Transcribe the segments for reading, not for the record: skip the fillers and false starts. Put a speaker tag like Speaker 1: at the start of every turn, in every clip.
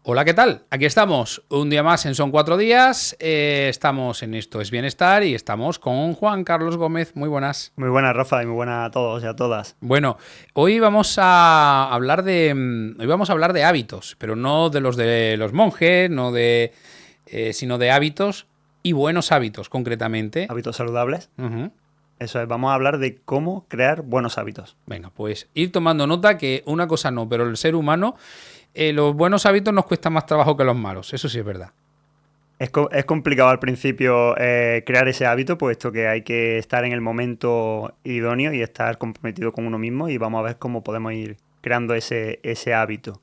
Speaker 1: Hola, ¿qué tal? Aquí estamos, un día más en Son 4 días. Estamos en Esto es Bienestar y estamos con Juan Carlos Gómez. Muy buenas.
Speaker 2: Muy buena, Rafa, y muy buena a todos y a todas.
Speaker 1: Bueno, hoy vamos a hablar de hábitos, pero no de los monjes, sino de hábitos y buenos hábitos, concretamente.
Speaker 2: Hábitos saludables.
Speaker 1: Ujú.
Speaker 2: Eso es, vamos a hablar de cómo crear buenos hábitos.
Speaker 1: Venga, pues ir tomando nota que una cosa no, pero el ser humano, los buenos hábitos nos cuesta más trabajo que los malos, eso sí es verdad.
Speaker 2: Es complicado al principio crear ese hábito, puesto que hay que estar en el momento idóneo y estar comprometido con uno mismo y vamos a ver cómo podemos ir creando ese hábito.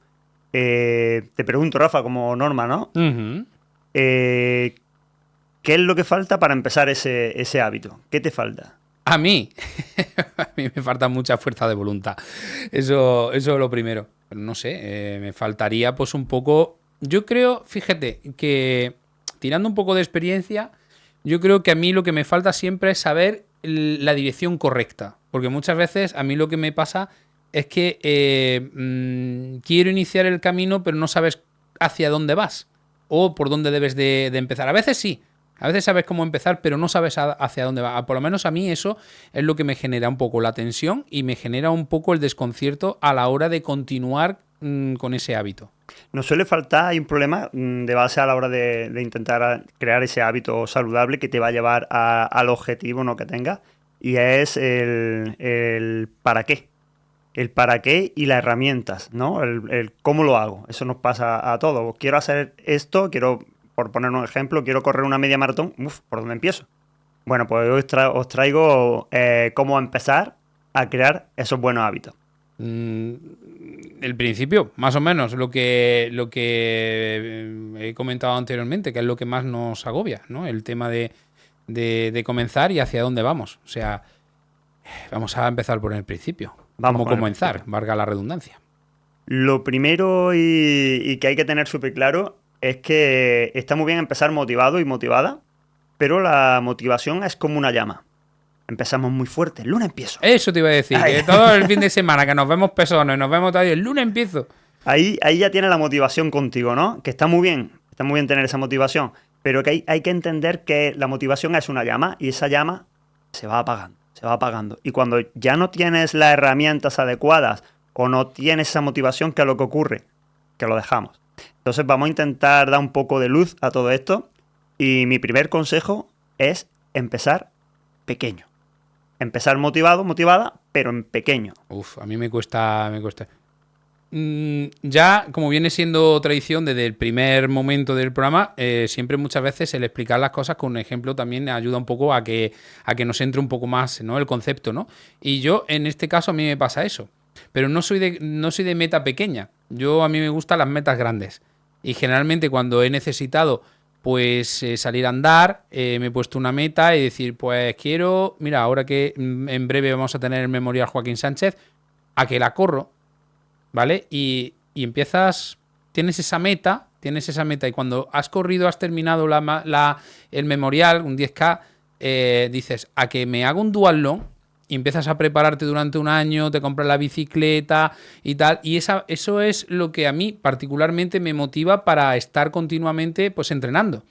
Speaker 2: Te pregunto, Rafa, como norma, ¿no?
Speaker 1: Ujú.
Speaker 2: Eh, ¿Qué es lo que falta para empezar ese hábito? ¿Qué te falta?
Speaker 1: A mí, a mí me falta mucha fuerza de voluntad. Eso es lo primero. Pero no sé, me faltaría pues un poco. Yo creo, fíjate, que tirando un poco de experiencia, yo creo que a mí lo que me falta siempre es saber la dirección correcta. Porque muchas veces a mí lo que me pasa es que quiero iniciar el camino, pero no sabes hacia dónde vas o por dónde debes de empezar. A veces sí, a veces sabes cómo empezar, pero no sabes hacia dónde va. Por lo menos a mí eso es lo que me genera un poco la tensión y me genera un poco el desconcierto a la hora de continuar con ese hábito.
Speaker 2: Nos suele faltar, hay un problema de base a la hora de intentar crear ese hábito saludable que te va a llevar al objetivo, ¿no?, que tengas, y es el para qué. El para qué y las herramientas, ¿no? El cómo lo hago. Eso nos pasa a todos. Quiero hacer esto, por poner un ejemplo, quiero correr una media maratón. Uf, ¿por dónde empiezo? Bueno, pues hoy os traigo cómo empezar a crear esos buenos hábitos.
Speaker 1: Mm, el principio, más o menos, lo que he comentado anteriormente, que es lo que más nos agobia, ¿no? El tema de comenzar y hacia dónde vamos. O sea, vamos a empezar por el principio.
Speaker 2: Vamos
Speaker 1: ¿Cómo
Speaker 2: con el
Speaker 1: comenzar?
Speaker 2: principio.
Speaker 1: Valga la redundancia.
Speaker 2: Lo primero y que hay que tener súper claro es que está muy bien empezar motivado y motivada, pero la motivación es como una llama. Empezamos muy fuerte. El lunes empiezo.
Speaker 1: Eso te iba a decir,
Speaker 2: Ay,
Speaker 1: que todo el fin de semana que nos vemos pesones, nos vemos todavía, el lunes empiezo.
Speaker 2: ahí ya tiene la motivación contigo, ¿no? Que está muy bien tener esa motivación, pero que hay que entender que la motivación es una llama y esa llama se va apagando, se va apagando. Y cuando ya no tienes las herramientas adecuadas o no tienes esa motivación, ¿qué es lo que ocurre? Que lo dejamos. Entonces vamos a intentar dar un poco de luz a todo esto y mi primer consejo es empezar pequeño. Empezar motivado, motivada, pero en pequeño.
Speaker 1: Uf, a mí me cuesta. Ya, como viene siendo tradición desde el primer momento del programa, siempre muchas veces el explicar las cosas con un ejemplo también ayuda un poco a que nos entre un poco más, ¿no?, el concepto, ¿no? Y yo, en este caso, a mí me pasa eso. Pero no soy de meta pequeña. A mí me gustan las metas grandes. Y generalmente cuando he necesitado pues salir a andar, me he puesto una meta y decir, pues quiero, mira, ahora que en breve vamos a tener el Memorial Joaquín Sánchez, a que la corro, ¿vale? Y empiezas, tienes esa meta y cuando has corrido, has terminado el memorial, un 10K, dices, a que me hago un duatlón y empiezas a prepararte durante un año, te compras la bicicleta y tal, y eso es lo que a mí particularmente me motiva para estar continuamente pues entrenando.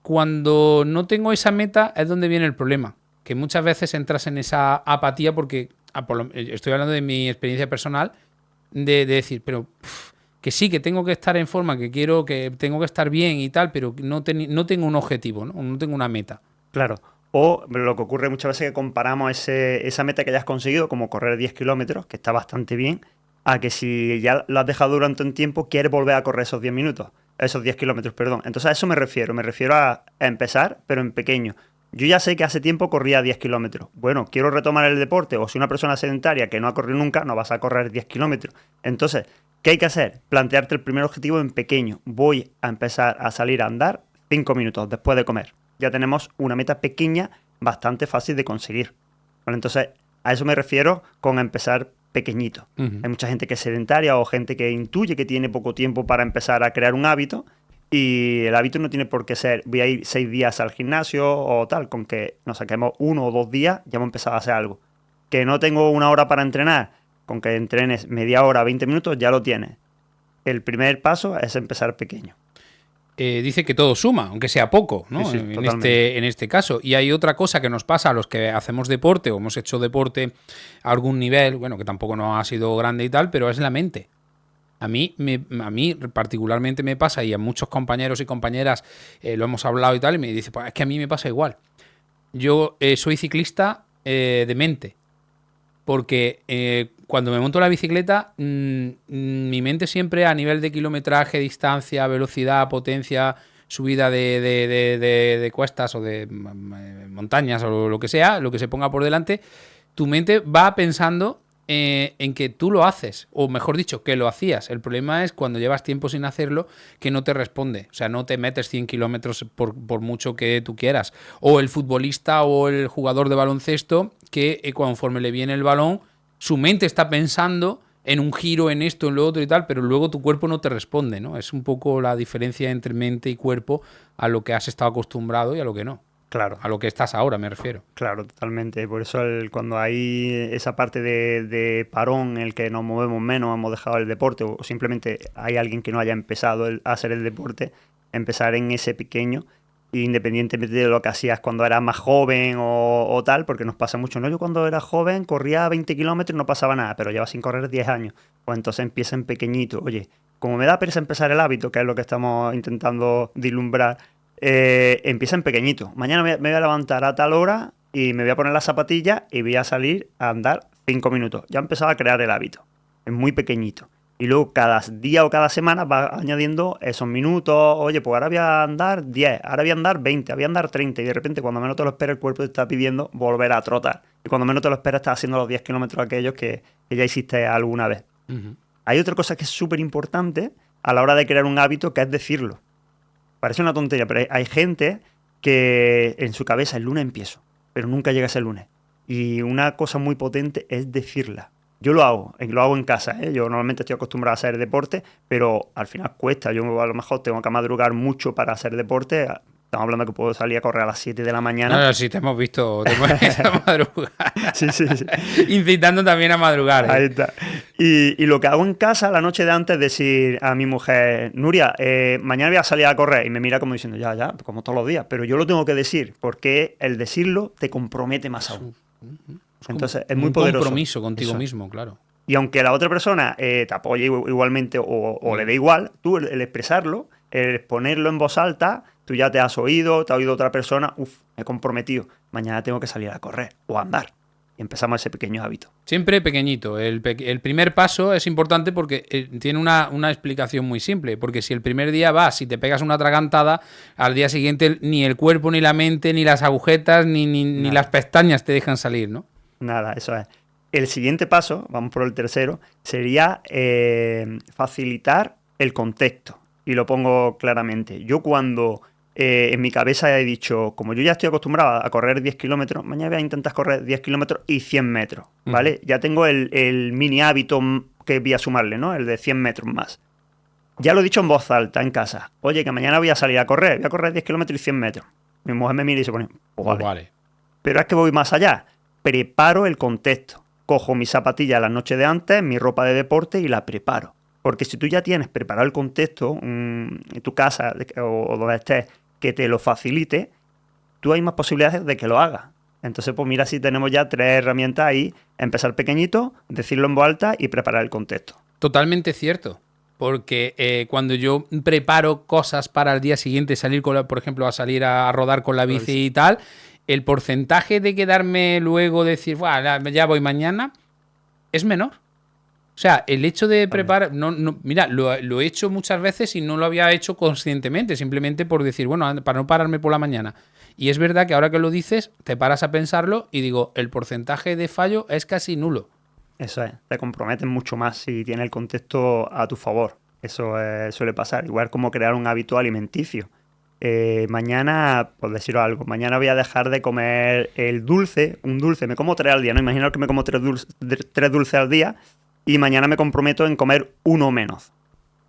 Speaker 1: Cuando no tengo esa meta es donde viene el problema, que muchas veces entras en esa apatía porque, estoy hablando de mi experiencia personal, de decir, pero que sí, que tengo que estar en forma, que tengo que estar bien y tal, pero no tengo un objetivo, ¿no? No tengo una meta.
Speaker 2: Claro. O lo que ocurre muchas veces es que comparamos esa meta que hayas conseguido, como correr 10 kilómetros, que está bastante bien, a que si ya lo has dejado durante un tiempo, quieres volver a correr esos 10 minutos, esos 10 kilómetros, perdón. Entonces a eso me refiero a empezar, pero en pequeño. Yo ya sé que hace tiempo corría 10 kilómetros. Bueno, quiero retomar el deporte, o si una persona sedentaria que no ha corrido nunca, no vas a correr 10 kilómetros. Entonces, ¿qué hay que hacer? Plantearte el primer objetivo en pequeño. Voy a empezar a salir a andar 5 minutos después de comer. Ya tenemos una meta pequeña bastante fácil de conseguir. ¿Vale? Entonces, a eso me refiero con empezar pequeñito.
Speaker 1: Uh -huh.
Speaker 2: Hay mucha gente que es sedentaria o gente que intuye que tiene poco tiempo para empezar a crear un hábito y el hábito no tiene por qué ser voy a ir 6 días al gimnasio o tal, con que nos saquemos 1 o 2 días ya hemos empezado a hacer algo. Que no tengo una hora para entrenar, con que entrenes media hora, 20 minutos ya lo tienes. el primer paso es empezar pequeño.
Speaker 1: Dice que todo suma, aunque sea poco, ¿no?
Speaker 2: Sí,
Speaker 1: En este caso. Y hay otra cosa que nos pasa a los que hacemos deporte o hemos hecho deporte a algún nivel, bueno, que tampoco no ha sido grande y tal, pero es la mente. A mí particularmente me pasa, y a muchos compañeros y compañeras lo hemos hablado y tal, y me dice, pues es que a mí me pasa igual. Yo soy ciclista de mente, porque cuando me monto la bicicleta, mi mente siempre a nivel de kilometraje, distancia, velocidad, potencia, subida de cuestas o de montañas o lo que sea, lo que se ponga por delante, tu mente va pensando en que tú lo haces, o mejor dicho, que lo hacías. El problema es cuando llevas tiempo sin hacerlo, que no te responde. O sea, no te metes 100 kilómetros por mucho que tú quieras. O el futbolista o el jugador de baloncesto que conforme le viene el balón, su mente está pensando en un giro, en esto, en lo otro y tal, pero luego tu cuerpo no te responde, ¿no? Es un poco la diferencia entre mente y cuerpo a lo que has estado acostumbrado y a lo que no.
Speaker 2: Claro.
Speaker 1: A lo que estás ahora, me refiero.
Speaker 2: Claro, totalmente. Por eso cuando hay esa parte de parón en el que nos movemos menos, hemos dejado el deporte o simplemente hay alguien que no haya empezado a hacer el deporte, empezar en ese pequeño, independientemente de lo que hacías cuando eras más joven o tal, porque nos pasa mucho, ¿no? Yo cuando era joven corría 20 kilómetros y no pasaba nada, pero lleva sin correr 10 años. Pues entonces empieza en pequeñito. Oye, como me da pereza empezar el hábito, que es lo que estamos intentando vislumbrar, empieza en pequeñito. Mañana me voy a levantar a tal hora y me voy a poner las zapatillas y voy a salir a andar 5 minutos. Ya he empezado a crear el hábito. Es muy pequeñito. Y luego cada día o cada semana va añadiendo esos minutos. Oye, pues ahora voy a andar 10, ahora voy a andar 20, voy a andar 30. Y de repente, cuando menos te lo esperas, el cuerpo te está pidiendo volver a trotar. Y cuando menos te lo esperas, estás haciendo los 10 kilómetros aquellos que ya hiciste alguna vez. Uh-huh. Hay otra cosa que es súper importante a la hora de crear un hábito, que es decirlo. Parece una tontería, pero hay gente que en su cabeza el lunes empiezo, pero nunca llega ese lunes. Y una cosa muy potente es decirla. Yo lo hago en casa, ¿eh? Yo normalmente estoy acostumbrado a hacer deporte, pero al final cuesta. Yo a lo mejor tengo que madrugar mucho para hacer deporte. Estamos hablando que puedo salir a correr a las 7 de la mañana.
Speaker 1: No, sí, te hemos visto a madrugar.
Speaker 2: Sí.
Speaker 1: Incitando también a madrugar, ¿eh?
Speaker 2: Ahí está. Y lo que hago en casa la noche de antes es decir a mi mujer, Nuria, mañana voy a salir a correr. Y me mira como diciendo, ya, como todos los días. Pero yo lo tengo que decir, porque el decirlo te compromete más aún. Entonces es muy poderoso.
Speaker 1: Un compromiso contigo mismo, claro.
Speaker 2: Y aunque la otra persona te apoye igualmente o le dé igual, tú el expresarlo, el ponerlo en voz alta, tú ya te has oído, te ha oído otra persona, me he comprometido, mañana tengo que salir a correr o a andar. Y empezamos ese pequeño hábito.
Speaker 1: Siempre pequeñito. El primer paso es importante porque tiene una explicación muy simple. Porque si el primer día vas y te pegas una atragantada, al día siguiente ni el cuerpo, ni la mente, ni las agujetas, ni las pestañas te dejan salir, ¿no?
Speaker 2: Nada, eso es. El siguiente paso, vamos por el tercero, sería facilitar el contexto. Y lo pongo claramente. Yo cuando en mi cabeza he dicho, como yo ya estoy acostumbrado a correr 10 kilómetros, mañana voy a intentar correr 10 kilómetros y 100 metros, ¿vale? Ya tengo el mini hábito que voy a sumarle, ¿no? El de 100 metros más. Ya lo he dicho en voz alta en casa. Oye, que mañana voy a salir a correr. Voy a correr 10 kilómetros y 100 metros. Mi mujer me mira y se pone, pues vale. Pero es que voy más allá. Preparo el contexto. Cojo mis zapatillas la noche de antes, mi ropa de deporte y la preparo. Porque si tú ya tienes preparado el contexto en tu casa o donde estés, que te lo facilite, tú hay más posibilidades de que lo hagas. Entonces, pues mira, si tenemos ya 3 herramientas ahí, empezar pequeñito, decirlo en voz alta y preparar el contexto.
Speaker 1: Totalmente cierto. Porque cuando yo preparo cosas para el día siguiente, salir por ejemplo, a salir a rodar con la bici y tal, el porcentaje de quedarme luego decir, ya voy mañana, es menor. O sea, el hecho de preparar... mira, lo he hecho muchas veces y no lo había hecho conscientemente, simplemente por decir, bueno, para no pararme por la mañana. Y es verdad que ahora que lo dices, te paras a pensarlo y digo, el porcentaje de fallo es casi nulo.
Speaker 2: Eso es, te comprometes mucho más si tienes el contexto a tu favor. Eso suele pasar. Igual como crear un hábito alimenticio. Mañana, por deciros algo, mañana voy a dejar de comer un dulce, me como 3 al día, ¿no? Imaginaos que me como 3 dulces al día y mañana me comprometo en comer uno menos.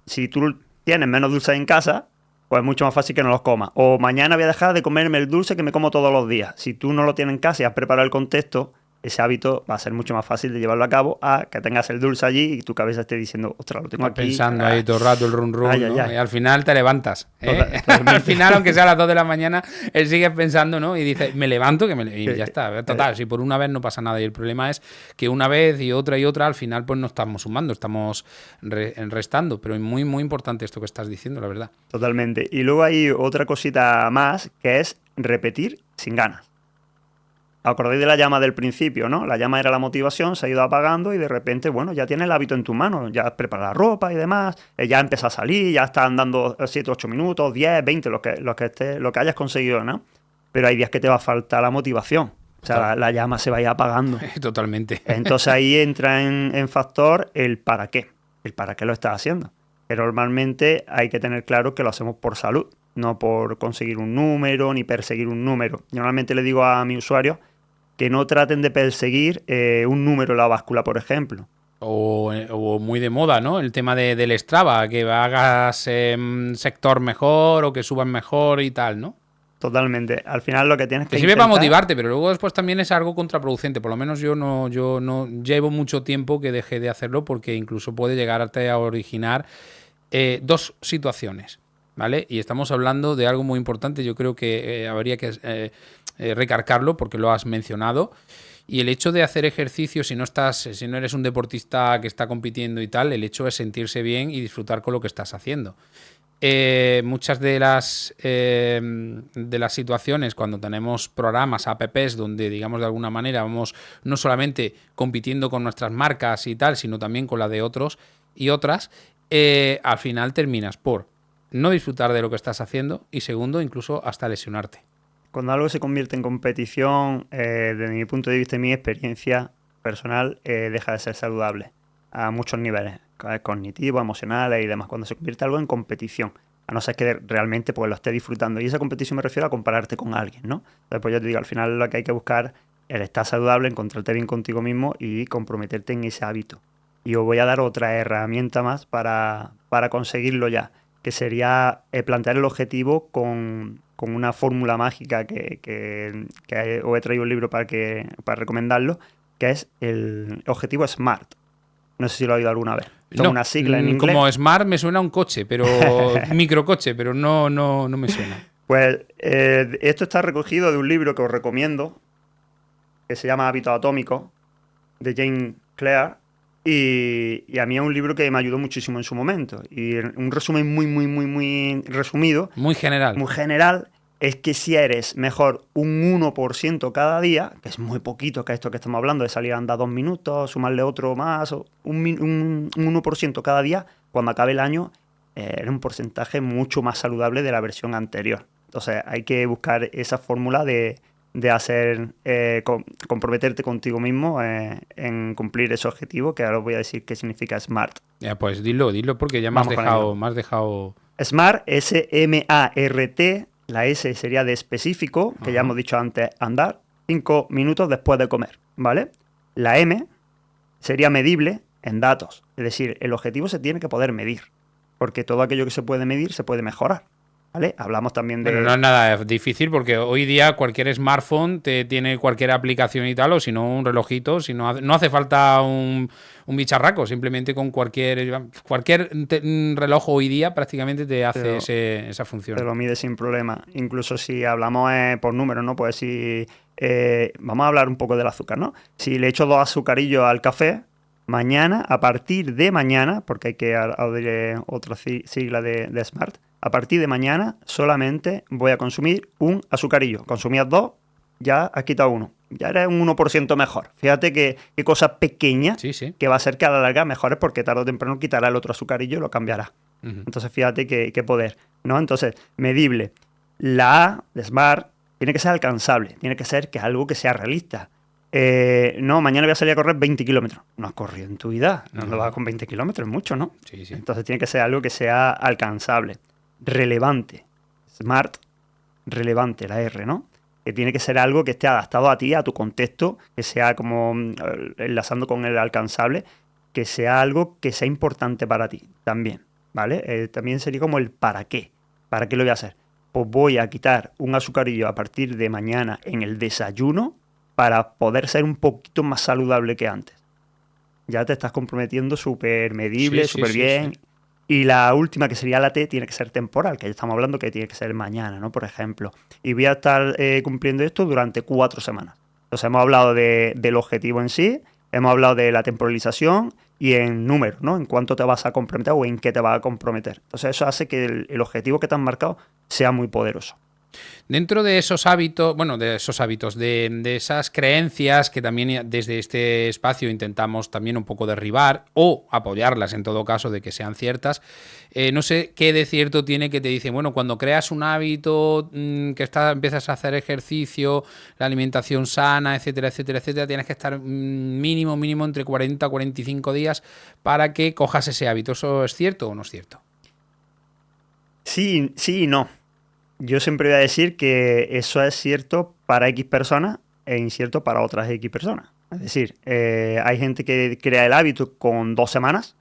Speaker 2: Si tú tienes menos dulces en casa, pues es mucho más fácil que no los comas. O mañana voy a dejar de comerme el dulce que me como todos los días. Si tú no lo tienes en casa y has preparado el contexto, ese hábito va a ser mucho más fácil de llevarlo a cabo a que tengas el dulce allí y tu cabeza esté diciendo, ostras, lo tengo
Speaker 1: Estás
Speaker 2: aquí.
Speaker 1: pensando ahí todo el rato el run run,
Speaker 2: Ay, ay,
Speaker 1: ¿no?
Speaker 2: ay.
Speaker 1: Y al final te levantas.
Speaker 2: Totalmente.
Speaker 1: Al final, aunque sea a las 2 de la mañana, él sigue pensando, ¿no? Y dice, me levanto y ya está. Total, si por una vez no pasa nada. Y el problema es que una vez y otra, al final pues no estamos sumando, estamos restando. Pero es muy, muy importante esto que estás diciendo, la verdad.
Speaker 2: Totalmente. Y luego hay otra cosita más que es repetir sin ganas. Acordáis de la llama del principio, ¿no? La llama era la motivación, se ha ido apagando y de repente, bueno, ya tienes el hábito en tu mano, ya preparas la ropa y demás, ya empieza a salir, ya está andando 7, 8 minutos, 10, 20, lo que hayas conseguido, ¿no? Pero hay días que te va a faltar la motivación. O sea, la llama se va a ir apagando.
Speaker 1: Totalmente.
Speaker 2: Entonces ahí entra en factor el para qué lo estás haciendo. Pero normalmente hay que tener claro que lo hacemos por salud, no por conseguir un número ni perseguir un número. Yo normalmente le digo a mis usuarios que no traten de perseguir un número en la báscula, por ejemplo.
Speaker 1: O muy de moda, ¿no? El tema del Strava, que hagas sector mejor o que subas mejor y tal, ¿no?
Speaker 2: Totalmente. Al final lo que tienes que
Speaker 1: Te sirve
Speaker 2: intentar...
Speaker 1: para motivarte, pero luego después también es algo contraproducente. Por lo menos yo no llevo mucho tiempo que dejé de hacerlo porque incluso puede llegarte a originar dos situaciones, ¿vale? Y estamos hablando de algo muy importante. Yo creo que habría que recargarlo porque lo has mencionado. Y el hecho de hacer ejercicio, si no eres un deportista que está compitiendo y tal, el hecho es sentirse bien y disfrutar con lo que estás haciendo. Muchas de las situaciones cuando tenemos programas, apps, donde digamos de alguna manera vamos no solamente compitiendo con nuestras marcas y tal, sino también con la de otros y otras, al final terminas por no disfrutar de lo que estás haciendo y segundo, incluso hasta lesionarte.
Speaker 2: Cuando algo se convierte en competición, desde mi punto de vista y mi experiencia personal, deja de ser saludable a muchos niveles, cognitivos, emocionales y demás. Cuando se convierte algo en competición, a no ser que realmente pues, lo estés disfrutando. Y esa competición me refiero a compararte con alguien, ¿no? Entonces, pues yo te digo, al final lo que hay que buscar es estar saludable, encontrarte bien contigo mismo y comprometerte en ese hábito. Y os voy a dar otra herramienta más para conseguirlo ya, que sería plantear el objetivo con una fórmula mágica que os he traído un libro para recomendarlo, que es el objetivo SMART. No sé si lo has oído alguna vez. Son
Speaker 1: No,
Speaker 2: una sigla en inglés.
Speaker 1: como Smart me suena a un coche, pero microcoche, pero no me suena.
Speaker 2: Pues esto está recogido de un libro que os recomiendo, que se llama Hábitos Atómicos, de James Clear. Y a mí es un libro que me ayudó muchísimo en su momento. Y un resumen muy resumido,
Speaker 1: Muy general.
Speaker 2: muy general, es que si eres mejor un 1% cada día, que es muy poquito, que esto que estamos hablando, de salir a andar 2 minutos, sumarle otro más, o un 1% cada día, cuando acabe el año, era un porcentaje mucho más saludable de la versión anterior. Entonces hay que buscar esa fórmula de hacer, comprometerte contigo mismo en cumplir ese objetivo, que ahora os voy a decir qué significa SMART.
Speaker 1: Ya, pues dilo porque ya me has dejado...
Speaker 2: SMART, S-M-A-R-T, la S sería de específico, que ya hemos dicho antes, andar, 5 minutos después de comer, ¿vale? La M sería medible en datos, es decir, el objetivo se tiene que poder medir, porque todo aquello que se puede medir se puede mejorar. ¿Vale? Hablamos también de...
Speaker 1: Bueno, no es nada difícil porque hoy día cualquier smartphone te tiene cualquier aplicación y tal, o si no un relojito, si no hace falta un bicharraco, simplemente con cualquier reloj hoy día prácticamente te hace esa función.
Speaker 2: Te lo mide sin problema. Incluso si hablamos por números, ¿no? Pues si... vamos a hablar un poco del azúcar, ¿no? Si le echo 2 azucarillos al café, mañana, a partir de mañana, porque hay que añadir otra sigla de SMART, a partir de mañana solamente voy a consumir un azucarillo. Consumías 2, ya has quitado 1. Ya eres un 1% mejor. Fíjate qué cosa pequeña que va a ser que a la larga mejores porque tarde o temprano quitará el otro azucarillo y lo cambiará. Entonces fíjate qué poder, ¿no? Entonces, medible. La A de SMART tiene que ser alcanzable. Tiene que ser que algo que sea realista. No, mañana voy a salir a correr 20 kilómetros. No has corrido en tu vida. No lo vas con 20 kilómetros, es mucho, ¿no?
Speaker 1: Sí.
Speaker 2: Entonces tiene que ser algo que sea alcanzable. Relevante. SMART, relevante, la R, ¿no? Que tiene que ser algo que esté adaptado a ti, a tu contexto, que sea como enlazando con el alcanzable, que sea algo que sea importante para ti también, ¿vale? También sería como el para qué. ¿Para qué lo voy a hacer? Pues voy a quitar un azucarillo a partir de mañana en el desayuno para poder ser un poquito más saludable que antes. Ya te estás comprometiendo súper medible, súper bien. Sí. Y la última, que sería la T, tiene que ser temporal, que ya estamos hablando que tiene que ser mañana, ¿no? Por ejemplo. Y voy a estar cumpliendo esto durante 4 semanas. Entonces hemos hablado del objetivo en sí, hemos hablado de la temporalización y en número, ¿no? En cuánto te vas a comprometer o en qué te vas a comprometer. Entonces eso hace que el objetivo que te han marcado sea muy poderoso.
Speaker 1: Dentro de esos hábitos, de esas creencias que también desde este espacio intentamos también un poco derribar o apoyarlas en todo caso de que sean ciertas, no sé qué de cierto tiene que te dice, bueno, cuando creas un hábito, empiezas a hacer ejercicio, la alimentación sana, etcétera, etcétera, etcétera, tienes que estar mínimo entre 40 y 45 días para que cojas ese hábito. ¿Eso es cierto o no es cierto?
Speaker 2: Sí y no. Yo siempre voy a decir que eso es cierto para X personas e incierto para otras X personas. Es decir, hay gente que crea el hábito con 2 semanas.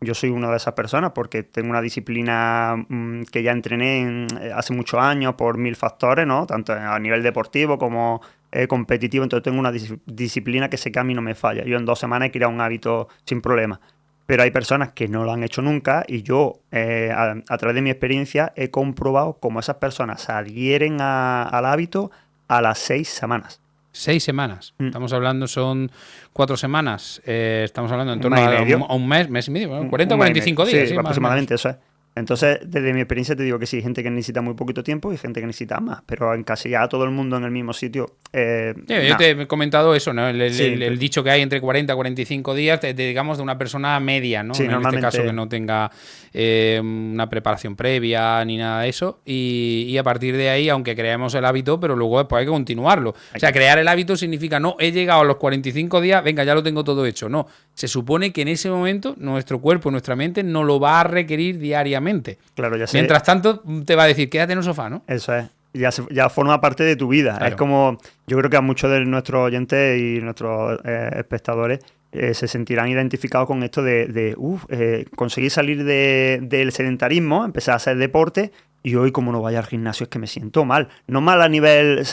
Speaker 2: Yo soy una de esas personas porque tengo una disciplina que ya entrené hace muchos años por 1000 factores, ¿no? Tanto a nivel deportivo como competitivo. Entonces tengo una disciplina que sé que a mí no me falla. Yo en 2 semanas he creado un hábito sin problema. Pero hay personas que no lo han hecho nunca y yo, a través de mi experiencia, he comprobado cómo esas personas se adhieren al hábito a las 6 semanas.
Speaker 1: 6 semanas. Estamos hablando, son 4 semanas. Estamos hablando en torno a un mes y medio, ¿no? 40 o 45 días.
Speaker 2: Sí, aproximadamente eso es. Entonces, desde mi experiencia te digo que sí, hay gente que necesita muy poquito tiempo y gente que necesita más, pero encasillar a todo el mundo en el mismo sitio...
Speaker 1: yo te he comentado eso, ¿no? El dicho que hay entre 40 y 45 días, digamos, de una persona media, ¿no?
Speaker 2: Sí,
Speaker 1: en este caso que no tenga una preparación previa ni nada de eso, y a partir de ahí, aunque creemos el hábito, pero luego después hay que continuarlo. O sea, crear el hábito significa, no, he llegado a los 45 días, venga, ya lo tengo todo hecho. No, se supone que en ese momento nuestro cuerpo, nuestra mente, no lo va a requerir diariamente.
Speaker 2: Claro, ya sé.
Speaker 1: Mientras tanto, te va a decir, quédate en el sofá, ¿no?
Speaker 2: Eso es. Ya forma parte de tu vida. Claro. Es como, yo creo que a muchos de nuestros oyentes y nuestros espectadores se sentirán identificados con esto de conseguir salir del sedentarismo, empezar a hacer deporte. Y hoy, como no vaya al gimnasio, es que me siento mal. No mal a nivel,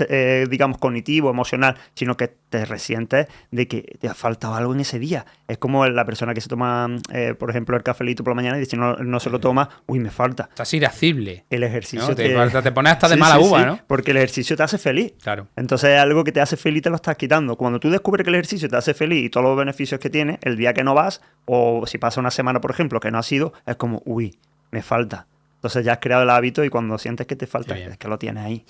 Speaker 2: digamos, cognitivo, emocional, sino que te resientes de que te ha faltado algo en ese día. Es como la persona que se toma, por ejemplo, el cafelito por la mañana y si no se lo toma, me falta.
Speaker 1: Estás irascible.
Speaker 2: El ejercicio
Speaker 1: ¿no? Te pones hasta de mala uva, ¿no?
Speaker 2: Porque el ejercicio te hace feliz.
Speaker 1: Claro.
Speaker 2: Entonces, algo que te hace feliz te lo estás quitando. Cuando tú descubres que el ejercicio te hace feliz y todos los beneficios que tiene, el día que no vas, o si pasa una semana, por ejemplo, que no has ido, es como, me falta. Entonces ya has creado el hábito y cuando sientes que te falta, es que lo tienes ahí.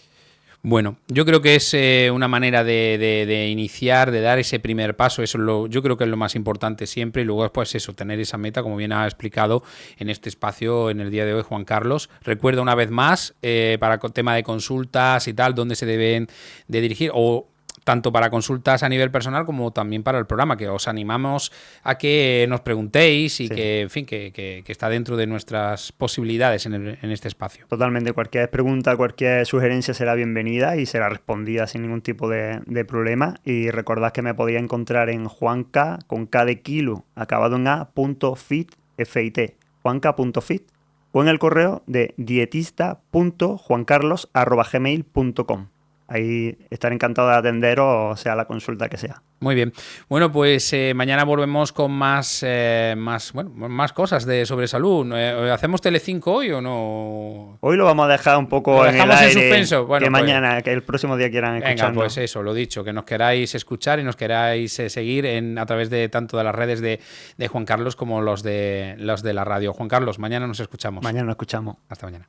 Speaker 1: Bueno, yo creo que es una manera de iniciar, de dar ese primer paso. Eso yo creo que es lo más importante siempre. Y luego después eso, tener esa meta, como bien ha explicado en este espacio en el día de hoy Juan Carlos. Recuerda una vez más, para el tema de consultas y tal, dónde se deben de dirigir o tanto para consultas a nivel personal como también para el programa, que os animamos a que nos preguntéis y que, en fin, que está dentro de nuestras posibilidades en este espacio.
Speaker 2: Totalmente, cualquier pregunta, cualquier sugerencia será bienvenida y será respondida sin ningún tipo de problema. Y recordad que me podéis encontrar en Juanca, con K de kilo, acabado en a.fit, F-I-T, juanca.fit, o en el correo de dietista.juancarlos@gmail.com. Ahí estaré encantado de atenderos, sea la consulta que sea.
Speaker 1: Muy bien. Bueno, pues mañana volvemos con más cosas sobre salud. ¿Hacemos Telecinco hoy o no?
Speaker 2: Hoy lo vamos a dejar un poco en el aire,
Speaker 1: en suspenso. Bueno,
Speaker 2: que mañana, que el próximo día quieran escucharnos.
Speaker 1: Venga, pues eso, lo dicho, que nos queráis escuchar y nos queráis seguir a través de tanto de las redes de Juan Carlos como los de la radio. Juan Carlos, mañana nos escuchamos.
Speaker 2: Mañana nos escuchamos.
Speaker 1: Hasta mañana.